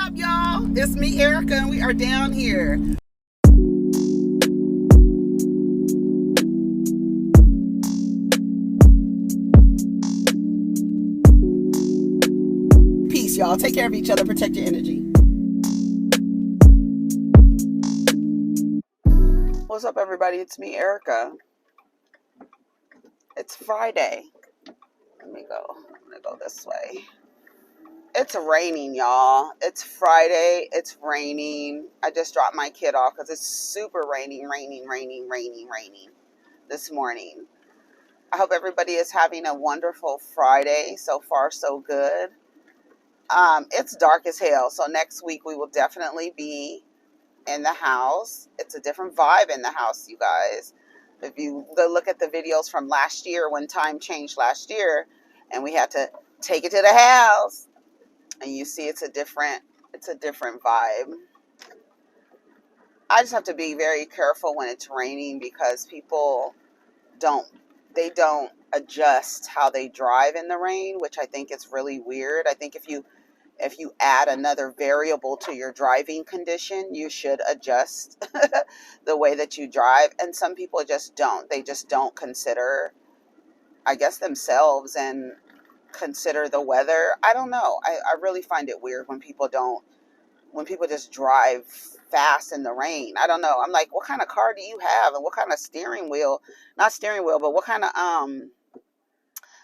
up, y'all? It's me, Erica, and we are down here. Peace, y'all. Take care of each other. Protect your energy. What's up, everybody? It's me, Erica. It's Friday. Let me go. I'm going to go this way. It's raining, y'all. It's Friday. It's raining. I just dropped my kid off because it's super raining this morning. I hope everybody is having a wonderful Friday. So far, so good. It's dark as hell. So next week we will definitely be in the house. It's a different vibe in the house, you guys. If you look at the videos from last year when time changed last year and we had to take it to the house, and you see it's a different vibe. I just have to be very careful when it's raining because people don't adjust how they drive in the rain, which I think is really weird. I think if you add another variable to your driving condition, you should adjust the way that you drive. And some people just don't. They just don't consider, I guess, themselves and consider the weather. I don't know. I really find it weird when people just drive fast in the rain. I don't know. I'm like, what kind of car do you have? And what kind of not steering wheel, but what kind of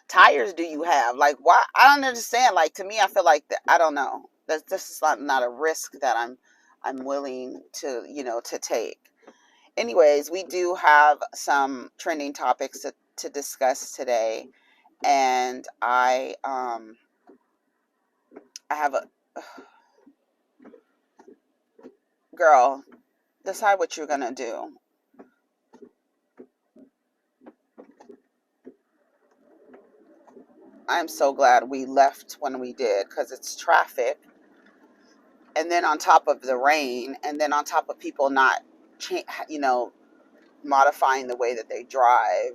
tires do you have? Like, why? I don't understand. Like, to me, I feel like that. I don't know. This is not a risk that I'm willing to, to take. Anyways, we do have some trending topics to discuss today. And I have a girl, decide what you're gonna do. I'm so glad we left when we did because it's traffic, and then on top of the rain, and then on top of people not, modifying the way that they drive.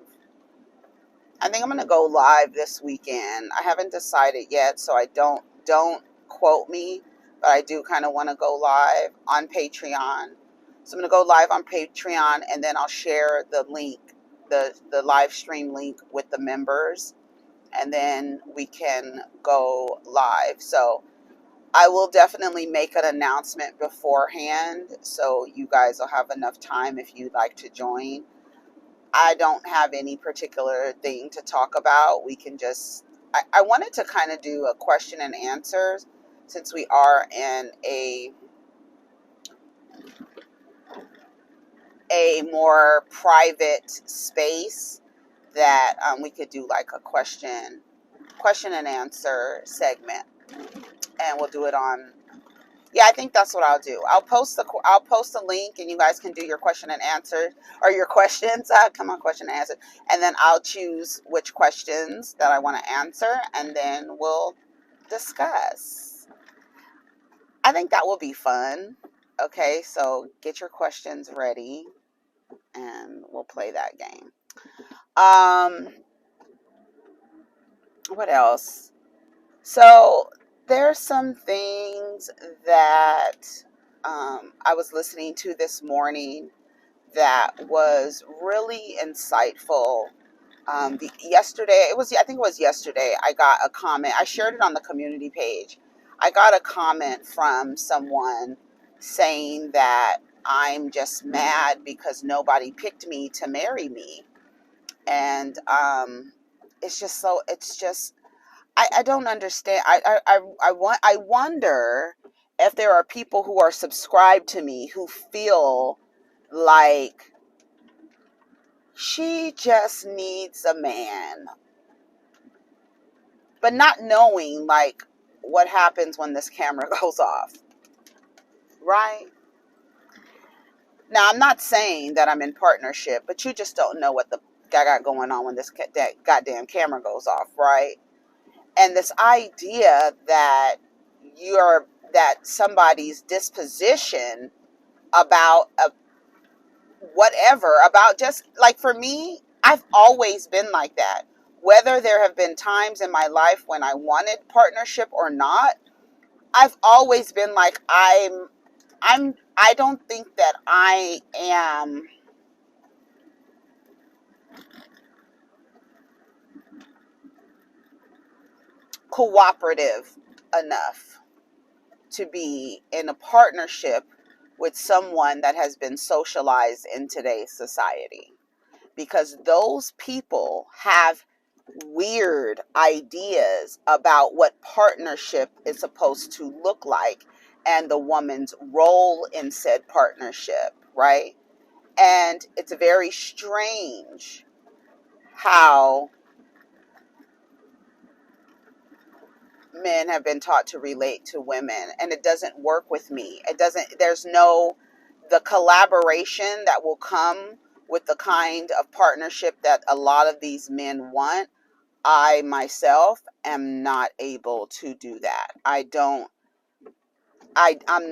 I think I'm gonna go live this weekend. I haven't decided yet, so I don't quote me, but I do kind of want to go live on Patreon. So I'm gonna go live on Patreon, and then I'll share the link, the live stream link with the members, and then we can go live. So I will definitely make an announcement beforehand, so you guys will have enough time if you'd like to join. I don't have any particular thing to talk about. We can just, I wanted to kind of do a question and answers since we are in a more private space, that we could do like a question and answer segment, and we'll do it on. Yeah, I think that's what I'll do. I'll post the link, and you guys can do your question and answer, or your questions. Come on, question and answer, and then I'll choose which questions that I want to answer, and then we'll discuss. I think that will be fun. Okay, so get your questions ready, and we'll play that game. What else? So there's some things that I was listening to this morning that was really insightful. I think it was yesterday, I got a comment. I shared it on the community page. I got a comment from someone saying that I'm just mad because nobody picked me to marry me. And I don't understand. I wonder if there are people who are subscribed to me who feel like she just needs a man, but not knowing like what happens when this camera goes off, right? Now, I'm not saying that I'm in partnership, but you just don't know what the guy got going on when that goddamn camera goes off, right? And this idea that somebody's disposition about about just like, for me, I've always been like that. Whether there have been times in my life when I wanted partnership or not, I've always been like, I don't think that I am cooperative enough to be in a partnership with someone that has been socialized in today's society, because those people have weird ideas about what partnership is supposed to look like and the woman's role in said partnership, right? And it's very strange how men have been taught to relate to women, and it doesn't work with me. It doesn't, there's no, the collaboration that will come with the kind of partnership that a lot of these men want. I myself am not able to do that. I'm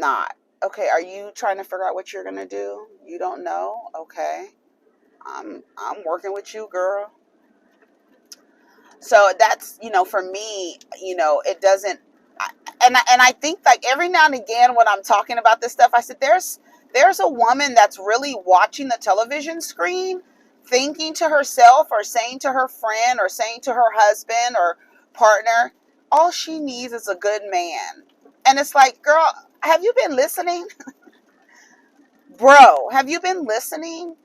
not. Okay, are you trying to figure out what you're gonna do? You don't know? Okay. I'm working with you, girl. So that's, for me, it doesn't, and I think, like, every now and again when I'm talking about this stuff, I said there's a woman that's really watching the television screen, thinking to herself or saying to her friend or saying to her husband or partner, all she needs is a good man. And it's like, girl, have you been listening? Bro, have you been listening?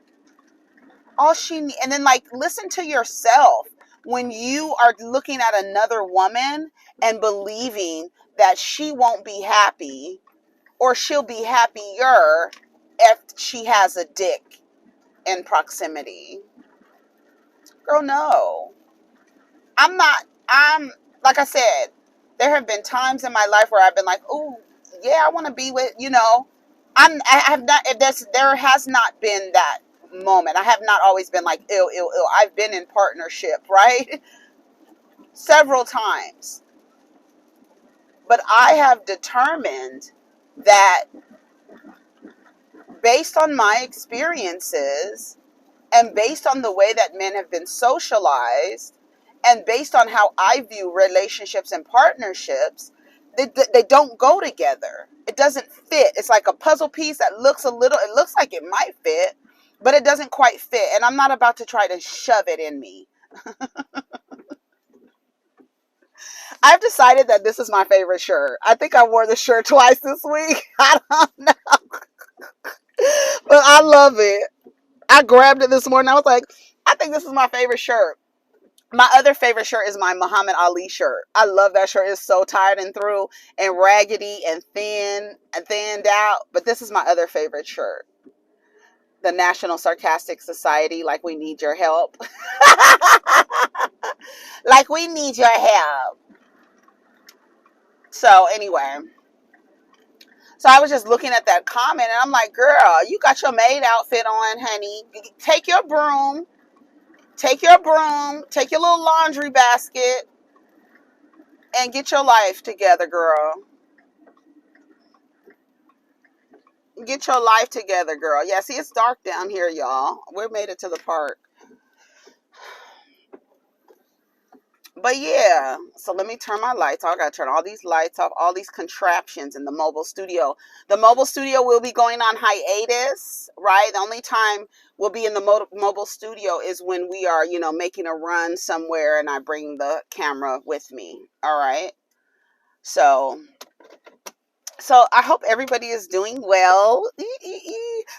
And then, like, listen to yourself when you are looking at another woman and believing that she won't be happy, or she'll be happier if she has a dick in proximity. Girl, no. I'm like I said, there have been times in my life where I've been like, oh yeah, I want to be with, I have not, there has not been that moment. I have not always been like, ew, ew, ew. I've been in partnership, right? Several times. But I have determined that, based on my experiences and based on the way that men have been socialized and based on how I view relationships and partnerships, they don't go together. It doesn't fit. It's like a puzzle piece that it looks like it might fit, but it doesn't quite fit. And I'm not about to try to shove it in me. I've decided that this is my favorite shirt. I think I wore the shirt twice this week. I don't know. But I love it. I grabbed it this morning. I was like, I think this is my favorite shirt. My other favorite shirt is my Muhammad Ali shirt. I love that shirt. It's so tired and through and raggedy and thin and thinned out. But this is my other favorite shirt. The National Sarcastic Society, like we need your help. Like we need your help. So anyway, so I was just looking at that comment and I'm like, girl, you got your maid outfit on, honey. Take your broom, take your little laundry basket, and get your life together, girl. Get your life together, girl. Yeah, see, it's dark down here, y'all. We made it to the park. But yeah, so let me turn my lights off. I gotta turn all these lights off, all these contraptions in the mobile studio. The mobile studio will be going on hiatus, right? The only time we'll be in the mobile studio is when we are, making a run somewhere and I bring the camera with me. All right. So I hope everybody is doing well.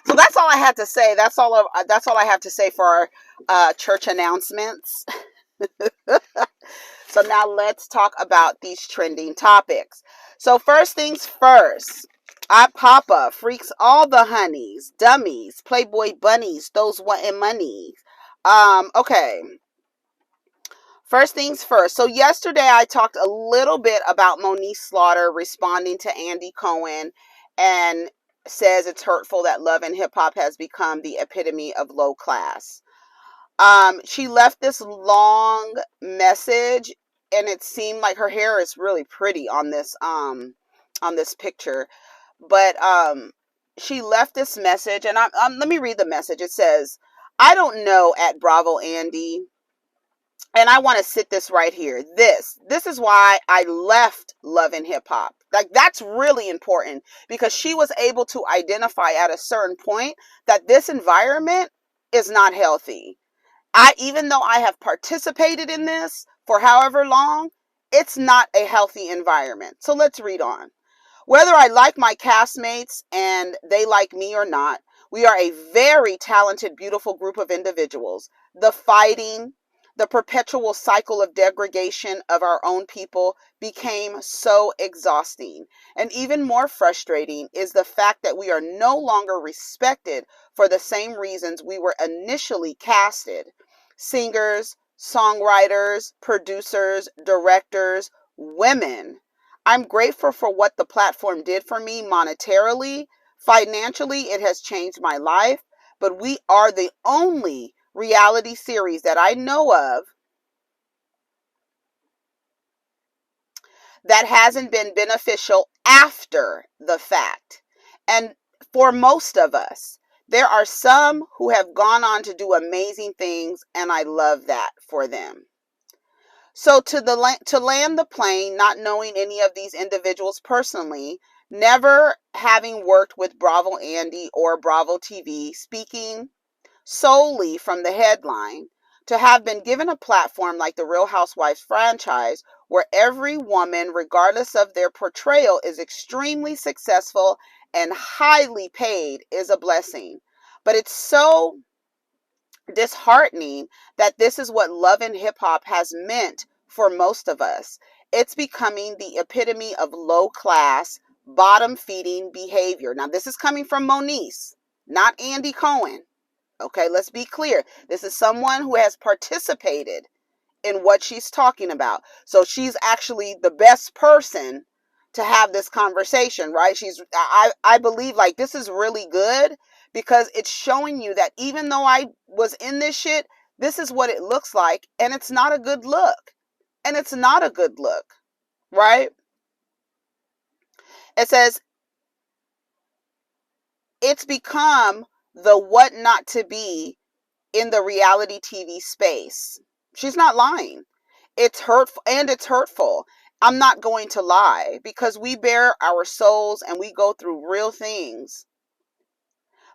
So that's all I had to say. That's all I have to say for our church announcements. So now let's talk about these trending topics. So first things first, Papa freaks all the honeys, dummies, Playboy bunnies, those wanting money. Okay. First things first. So yesterday I talked a little bit about Moniece Slaughter responding to Andy Cohen and says it's hurtful that love and hip hop has become the epitome of low class. She left this long message and it seemed like her hair is really pretty on this picture. But she left this message and let me read the message. It says, I don't know at Bravo Andy. and I want to sit this right here. This is why I left Love and Hip Hop. Like, that's really important, because she was able to identify at a certain point that this environment is not healthy. Even though I have participated in this for however long, it's not a healthy environment. So let's read on. Whether I like my castmates and they like me or not, we are a very talented, beautiful group of individuals. The fighting, the perpetual cycle of degradation of our own people became so exhausting. And even more frustrating is the fact that we are no longer respected for the same reasons we were initially casted. Singers, songwriters, producers, directors, women. I'm grateful for what the platform did for me monetarily. Financially, it has changed my life, but we are the only reality series that I know of that hasn't been beneficial after the fact. And for most of us, there are some who have gone on to do amazing things, and I love that for them. So to land the plane, not knowing any of these individuals personally, never having worked with Bravo Andy or Bravo TV, speaking solely from the headline, to have been given a platform like the Real Housewives franchise, where every woman, regardless of their portrayal, is extremely successful and highly paid, is a blessing. But it's so disheartening that this is what Love and Hip Hop has meant for most of us. It's becoming the epitome of low class, bottom feeding behavior. Now, this is coming from Moniece, not Andy Cohen. Okay, let's be clear. This is someone who has participated in what she's talking about. So she's actually the best person to have this conversation, right? I believe, like, this is really good, because it's showing you that even though I was in this shit, this is what it looks like, and it's not a good look. And it's not a good look, right? It says, it's become the what not to be in the reality TV space. She's not lying. It's hurtful, and it's hurtful. I'm not going to lie, because we bear our souls and we go through real things.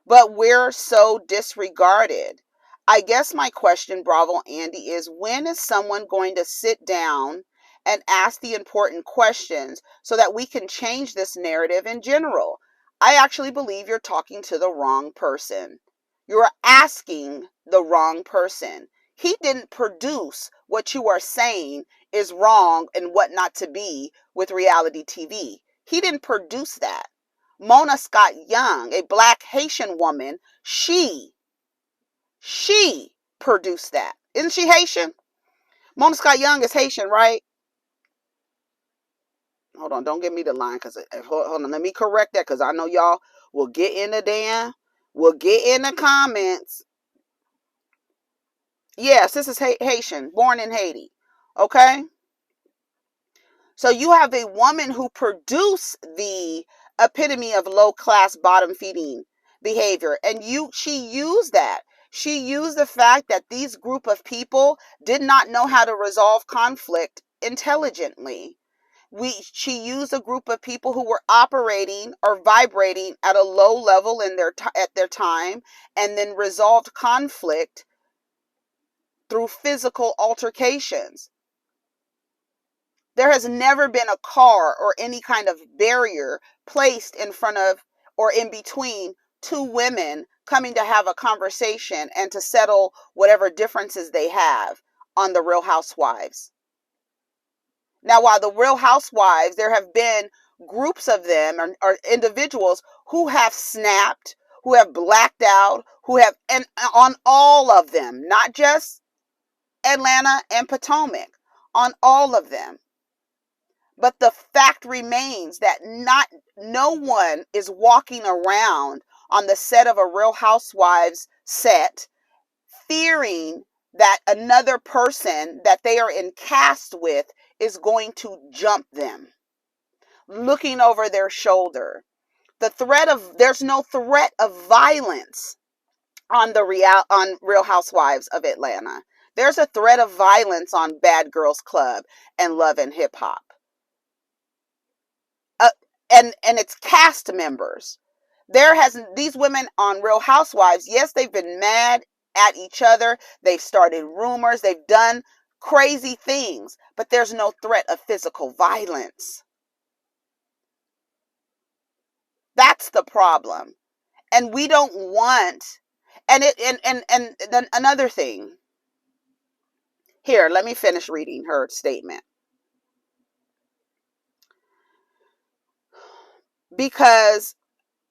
But we're so disregarded. I guess my question, Bravo Andy, is when is someone going to sit down and ask the important questions so that we can change this narrative in general? I actually believe you're talking to the wrong person. You're asking the wrong person. He didn't produce what you are saying is wrong and what not to be with reality TV. He didn't produce that. Mona Scott Young, a black Haitian woman, she produced that. Isn't she Haitian? Mona Scott Young is Haitian, right? Hold on, don't give me the line, because hold on, let me correct that, because I know y'all will get in the comments. Yes, this is Haitian, born in Haiti. Okay? So you have a woman who produced the epitome of low class, bottom feeding behavior, and she used that. She used the fact that these group of people did not know how to resolve conflict intelligently. She used a group of people who were operating or vibrating at a low level at their time, and then resolved conflict through physical altercations. There has never been a car or any kind of barrier placed in front of or in between two women coming to have a conversation and to settle whatever differences they have on the Real Housewives. Now, while the Real Housewives, there have been groups of them or individuals who have snapped, who have blacked out, and on all of them, not just Atlanta and Potomac, on all of them. But the fact remains that no one is walking around on the set of a Real Housewives set fearing that another person that they are in cast with is going to jump them, looking over their shoulder. There's no threat of violence on Real Housewives of Atlanta. There's a threat of violence on Bad Girls Club and Love and Hip Hop. And it's cast members. These women on Real Housewives, yes, they've been mad at each other. They've started rumors. They've done crazy things, but there's no threat of physical violence. That's the problem. And we don't want, and then another thing. Here, let me finish reading her statement. Because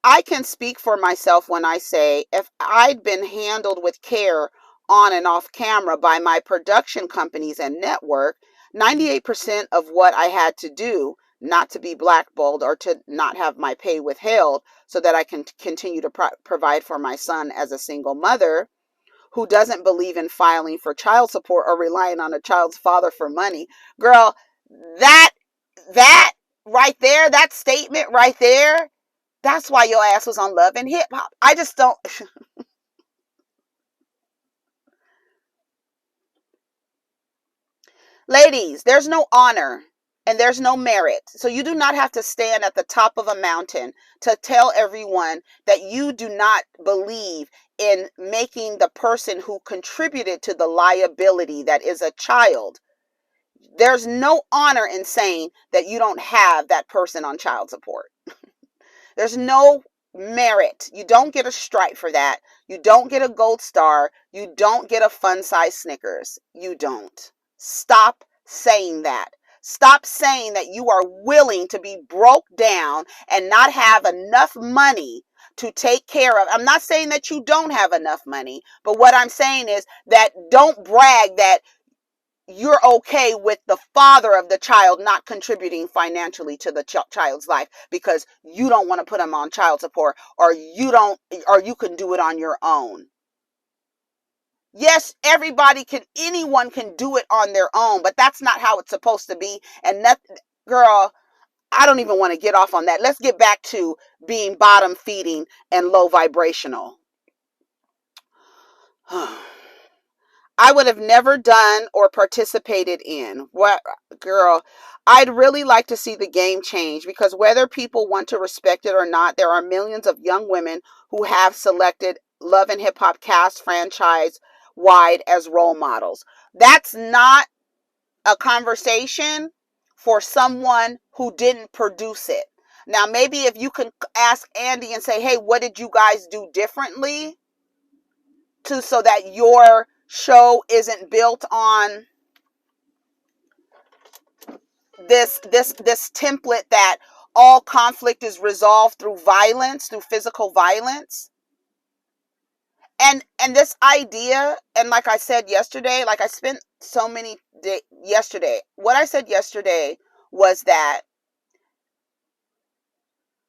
I can speak for myself when I say, if I'd been handled with care on and off camera by my production companies and network, 98% of what I had to do, not to be blackballed or to not have my pay withheld so that I can continue to provide for my son as a single mother who doesn't believe in filing for child support or relying on a child's father for money. Girl, that right there, that statement right there, that's why your ass was on Love and Hip Hop. I just don't. Ladies, there's no honor and there's no merit. So you do not have to stand at the top of a mountain to tell everyone that you do not believe in making the person who contributed to the liability that is a child. There's no honor in saying that you don't have that person on child support. There's no merit. You don't get a stripe for that. You don't get a gold star. You don't get a fun size Snickers. You don't. Stop saying that. Stop saying that you are willing to be broke down and not have enough money to take care of. I'm not saying that you don't have enough money, but what I'm saying is that don't brag that you're okay with the father of the child not contributing financially to the child's life because you don't want to put them on child support, or you can do it on your own. Yes, anyone can do it on their own, but that's not how it's supposed to be. And that, girl, I don't even want to get off on that. Let's get back to being bottom feeding and low vibrational. I would have never done or participated in. What, girl, I'd really like to see the game change, because whether people want to respect it or not, there are millions of young women who have selected Love and Hip Hop cast franchise wide as role models. That's not a conversation for someone who didn't produce it. Now, maybe if you can ask Andy and say, hey, what did you guys do differently so that your show isn't built on this template that all conflict is resolved through violence, through physical violence. And this idea, and like I said yesterday, like I spent so many days yesterday, what I said yesterday was that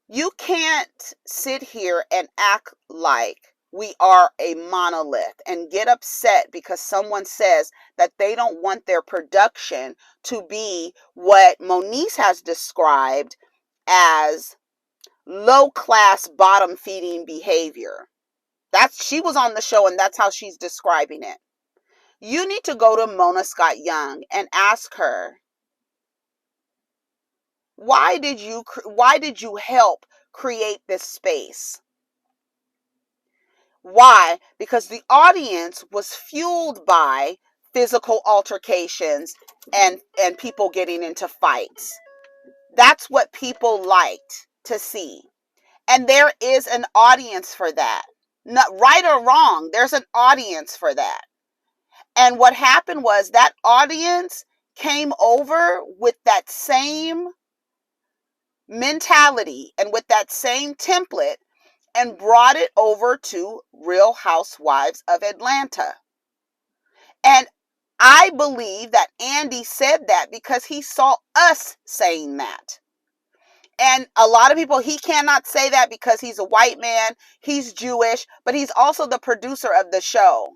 you can't sit here and act like we are a monolith and get upset because someone says that they don't want their production to be what Moniece has described as low-class, bottom-feeding behavior. She was on the show, and that's how she's describing it. You need to go to Mona Scott Young and ask her, why did you help create this space? Why? Because the audience was fueled by physical altercations and people getting into fights. That's what people liked to see. And there is an audience for that. Not right or wrong, there's an audience for that. And what happened was that audience came over with that same mentality and with that same template and brought it over to Real Housewives of Atlanta. And I believe that Andy said that because he saw us saying that. And a lot of people, he cannot say that because he's a white man, he's Jewish, but he's also the producer of the show.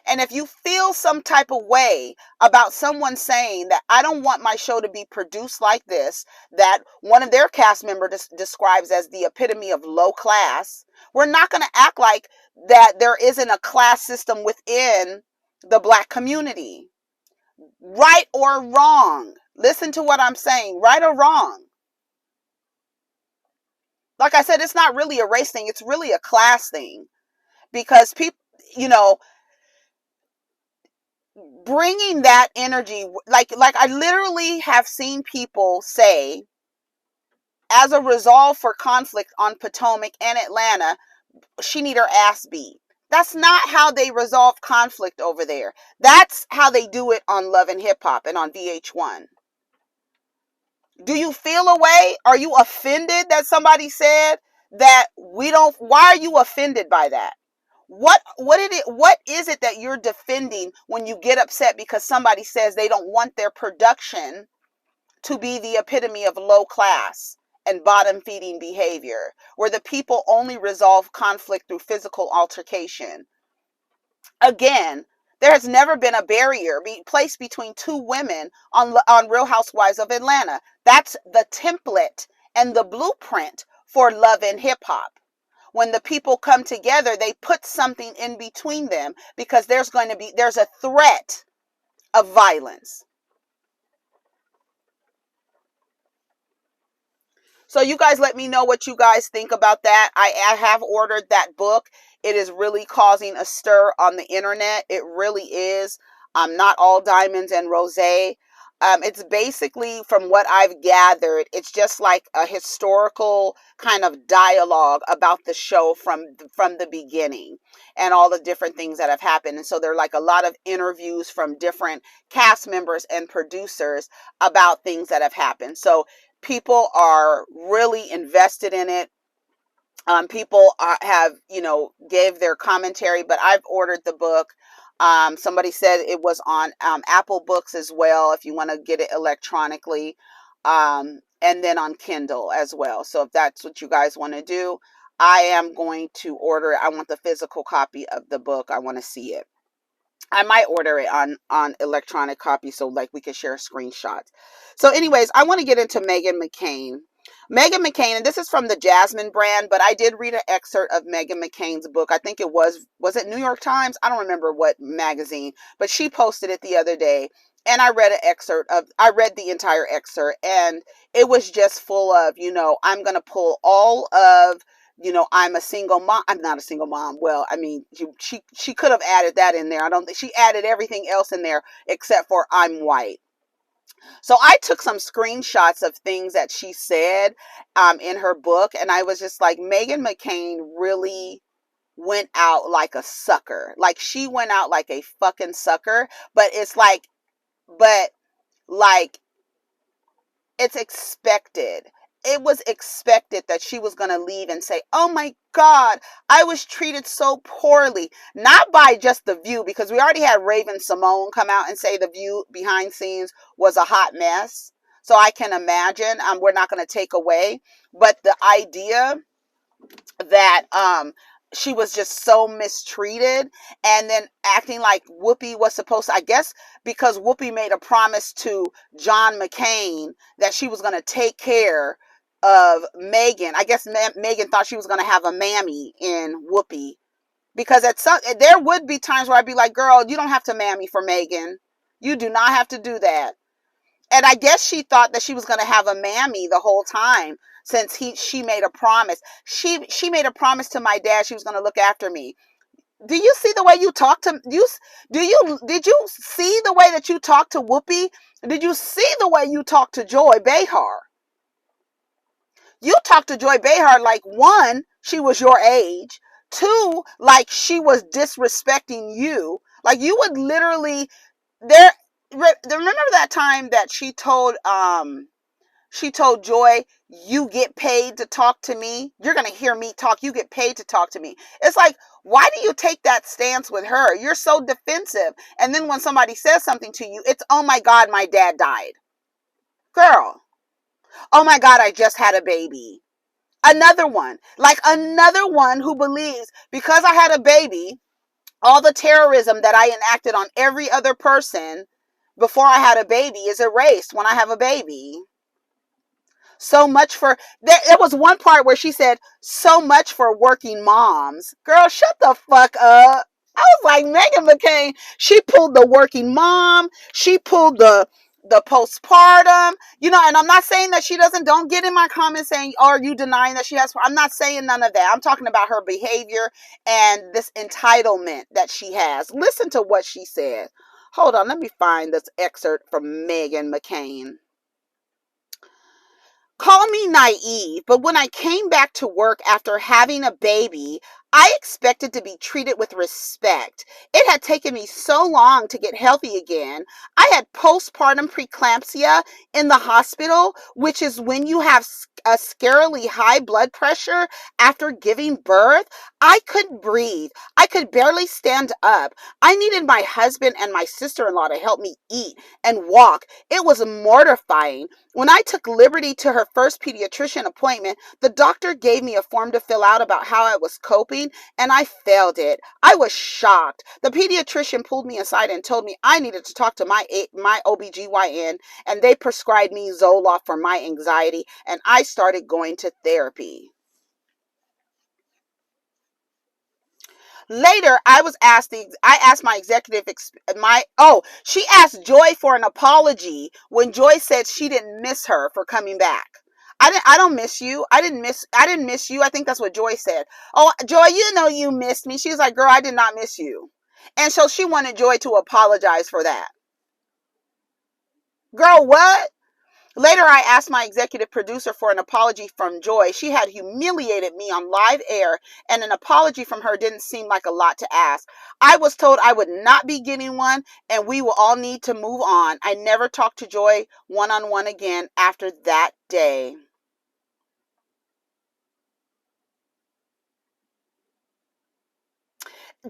And if you feel some type of way about someone saying that I don't want my show to be produced like this, that one of their cast members describes as the epitome of low class, we're not going to act like that there isn't a class system within the Black community. Right or wrong. Listen to what I'm saying. Right or wrong. Like I said, it's not really a race thing. It's really a class thing. Because people, you know, bringing that energy, like I literally have seen people say, as a resolve for conflict on Potomac and Atlanta, she need her ass beat. That's not how they resolve conflict over there. That's how they do it on Love and Hip Hop and on VH1. Do you feel a way? Are you offended that somebody said that we don't? Why are you offended by that? What is it that you're defending when you get upset because somebody says they don't want their production to be the epitome of low class and bottom feeding behavior, where the people only resolve conflict through physical altercation? Again, there has never been a barrier placed between two women on Real Housewives of Atlanta. That's the template and the blueprint for Love and Hip Hop. When the people come together, they put something in between them because there's a threat of violence. So you guys let me know what you guys think about that. I have ordered that book. It is really causing a stir on the internet. It really is. Not all diamonds and rosé. It's basically, from what I've gathered, it's just like a historical kind of dialogue about the show from the beginning and all the different things that have happened. And so there are like a lot of interviews from different cast members and producers about things that have happened. So people are really invested in it. People have, gave their commentary, but I've ordered the book. Somebody said it was on Apple Books as well, if you want to get it electronically, and then on Kindle as well. So if that's what you guys want to do, I am going to order it. I want the physical copy of the book. I want to see it. I might order it on electronic copy so like we can share screenshots. So anyways, I want to get into McCain. McCain, and this is from the Jasmine brand, but I did read an excerpt of McCain's book. I think it was it New York Times? I don't remember what magazine, but she posted it the other day. And I read I read the entire excerpt, and it was just full of, I'm going to pull all of, I'm a single mom. I'm not a single mom. Well, I mean, she could have added that in there. I don't think she added everything else in there except for I'm white. So I took some screenshots of things that she said in her book, and I was just like, McCain really went out like a sucker. Like, she went out like a fucking sucker, but it's like it's expected. It was expected that she was going to leave and say, oh my God, I was treated so poorly. Not by just The View, because we already had Raven-Symoné come out and say The View behind scenes was a hot mess. So I can imagine, we're not going to take away, but the idea that she was just so mistreated, and then acting like Whoopi was supposed to, I guess because Whoopi made a promise to John McCain that she was going to take care of Megan. I guess Megan thought she was going to have a mammy in Whoopi, because there would be times where I'd be like, girl, you don't have to mammy for Megan. You do not have to do that. And I guess she thought that she was going to have a mammy the whole time, since she made a promise. She made a promise to my dad she was going to look after me. Do you see the way you talk to you? Did you see the way that you talk to Whoopi? Did you see the way you talk to Joy Behar? You talked to Joy Behar like, one, she was your age. Two, like she was disrespecting you. Like, you would literally remember that time that she told Joy, you get paid to talk to me. You're going to hear me talk. You get paid to talk to me. It's like, why do you take that stance with her? You're so defensive. And then when somebody says something to you, it's, oh my God, my dad died. Girl, oh my God, I just had a baby. Another one who believes because I had a baby, all the terrorism that I enacted on every other person before I had a baby is erased when I have a baby. So much for, there was one part where she said, so much for working moms. Girl, shut the fuck up. I was like, Meghan McCain, she pulled the working mom. She pulled the postpartum, and I'm not saying that don't get in my comments saying, are you denying that she has, I'm not saying none of that. I'm talking about her behavior and this entitlement that she has. Listen to what she said. Hold on, let me find this excerpt from Meghan McCain. Call me naive, but when I came back to work after having a baby, I expected to be treated with respect. It had taken me so long to get healthy again. I had postpartum preeclampsia in the hospital, which is when you have a scarily high blood pressure after giving birth. I couldn't breathe. I could barely stand up. I needed my husband and my sister-in-law to help me eat and walk. It was mortifying. When I took Liberty to her first pediatrician appointment, the doctor gave me a form to fill out about how I was coping, and I failed it. I was shocked. The pediatrician pulled me aside and told me I needed to talk to my OBGYN, and they prescribed me Zoloft for my anxiety, and I started going to therapy. Later, I asked my executive, she asked Joy for an apology when Joy said she didn't miss her for coming back. I don't miss you. I didn't miss you. I think that's what Joy said. Oh, Joy, you missed me. She was like, girl, I did not miss you. And so she wanted Joy to apologize for that. Girl, what? Later, I asked my executive producer for an apology from Joy. She had humiliated me on live air, and an apology from her didn't seem like a lot to ask. I was told I would not be getting one, and we will all need to move on. I never talked to Joy one-on-one again after that day.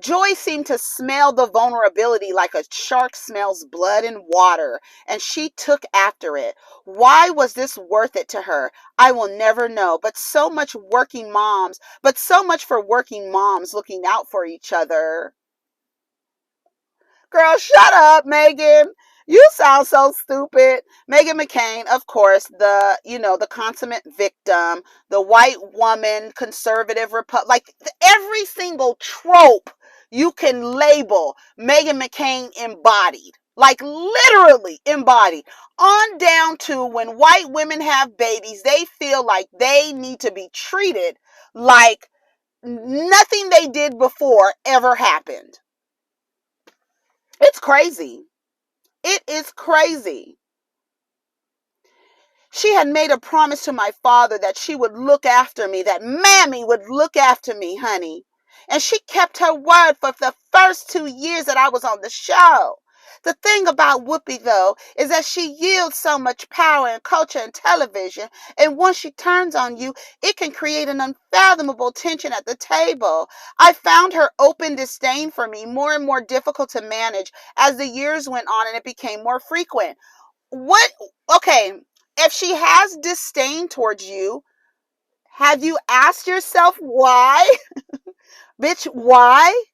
Joy seemed to smell the vulnerability like a shark smells blood and water, and she took after it. Why was this worth it to her? I will never know. But so much for working moms looking out for each other. Girl, shut up, Meghan. You sound so stupid. Meghan McCain, of course, the consummate victim, the white woman, conservative, every single trope you can label, Meghan McCain embodied. Like literally embodied. On down to when white women have babies, they feel like they need to be treated like nothing they did before ever happened. It's crazy. It is crazy. She had made a promise to my father that she would look after me, that Mammy would look after me, honey. And she kept her word for the first 2 years that I was on the show. The thing about Whoopi, though, is that she yields so much power in culture and television, and once she turns on you, it can create an unfathomable tension at the table. I found her open disdain for me more and more difficult to manage as the years went on and it became more frequent. Okay, if she has disdain towards you, have you asked yourself why? Bitch, why?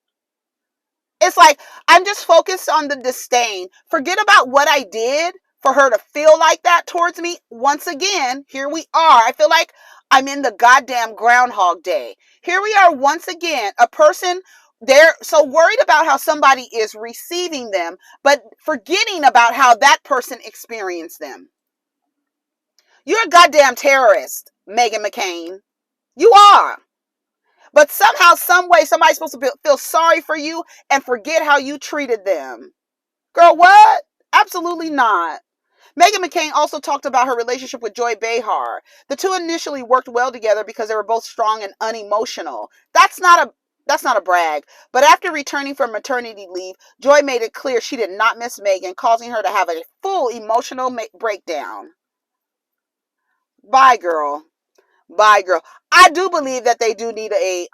It's like, I'm just focused on the disdain. Forget about what I did for her to feel like that towards me. Once again, here we are. I feel like I'm in the goddamn Groundhog Day. Here we are once again, a person, they're so worried about how somebody is receiving them, but forgetting about how that person experienced them. You're a goddamn terrorist, Meghan McCain. You are. But somehow, some way, somebody's supposed to feel sorry for you and forget how you treated them. Girl, what? Absolutely not. Meghan McCain also talked about her relationship with Joy Behar. The two initially worked well together because they were both strong and unemotional. That's not a brag. But after returning from maternity leave, Joy made it clear she did not miss Meghan, causing her to have a full emotional breakdown. Bye, girl. Bye, girl. I do believe that they do need a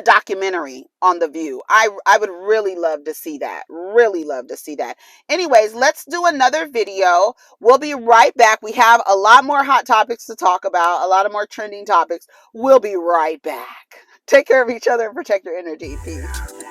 documentary on The View. I would really love to see that. Really love to see that. Anyways, let's do another video. We'll be right back. We have a lot more hot topics to talk about, a lot of more trending topics. We'll be right back. Take care of each other and protect your energy. Peace.